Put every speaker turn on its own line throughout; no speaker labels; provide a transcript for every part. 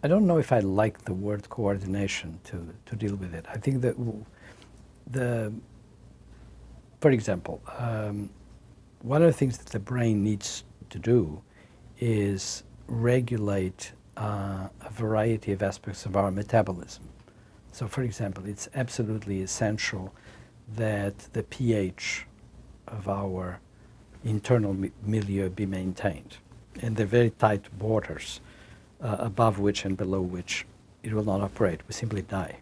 I don't know if I like the word coordination to deal with it. I think that for example, one of the things that the brain needs to do is regulate a variety of aspects of our metabolism. So, for example, it's absolutely essential that the pH of our internal milieu be maintained. And the very tight borders above which and below which it will not operate. We simply die.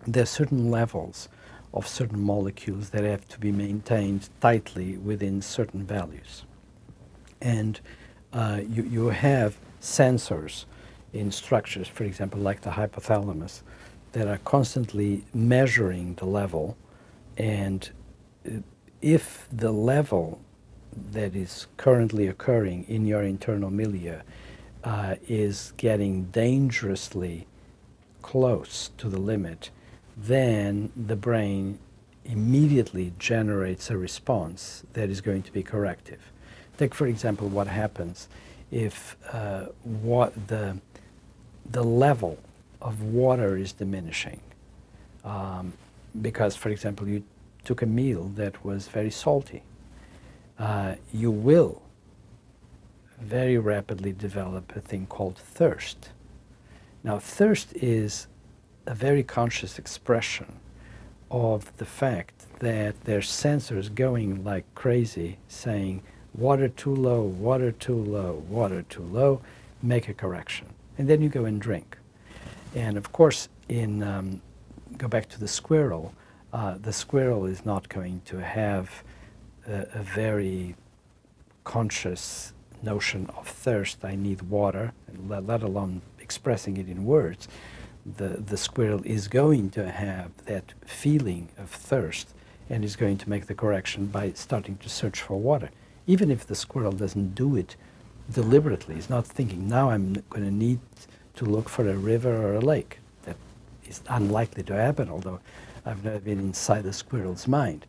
There are certain levels of certain molecules that have to be maintained tightly within certain values. And you have sensors in structures, for example, like the hypothalamus, that are constantly measuring the level. And if the level that is currently occurring in your internal milieu is getting dangerously close to the limit, then the brain immediately generates a response that is going to be corrective. Take, for example, what happens if the level of water is diminishing. Because, for example, you took a meal that was very salty. You will very rapidly develop a thing called thirst. Now, thirst is a very conscious expression of the fact that there's sensors going like crazy saying water too low, water too low, water too low, make a correction. And then you go and drink. And of course, go back to the squirrel is not going to have a very conscious notion of thirst. I need water, let alone expressing it in words. The squirrel is going to have that feeling of thirst and is going to make the correction by starting to search for water. Even if the squirrel doesn't do it deliberately, he's not thinking, now I'm going to need to look for a river or a lake. That is unlikely to happen, although I've never been inside the squirrel's mind.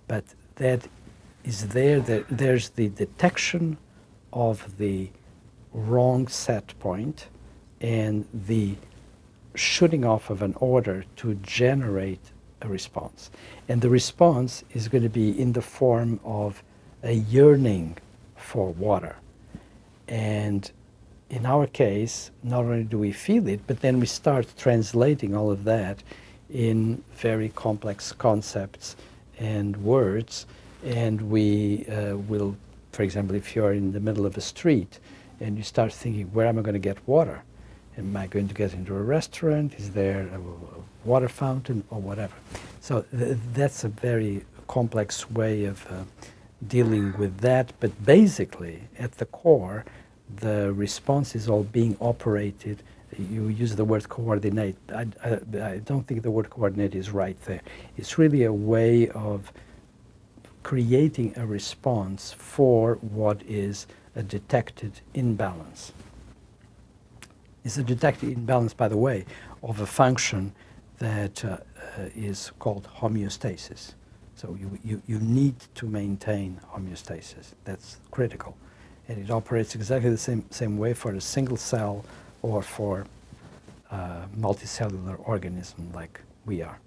But that is there. There's the detection of the wrong set point and the shooting off of an order to generate a response. And the response is going to be in the form of a yearning for water. And in our case, not only do we feel it, but then we start translating all of that in very complex concepts and words. And we will, for example, if you're in the middle of a street and you start thinking, where am I going to get water? Am I going to get into a restaurant? Is there a water fountain or whatever? So that's a very complex way of dealing with that. But basically, at the core, the response is all being operated. You use the word coordinate. I don't think the word coordinate is right there. It's really a way of creating a response for what is a detected imbalance. It's a detected imbalance, by the way, of a function that is called homeostasis. So you need to maintain homeostasis. That's critical. And it operates exactly the same way for a single cell or for a multicellular organism like we are.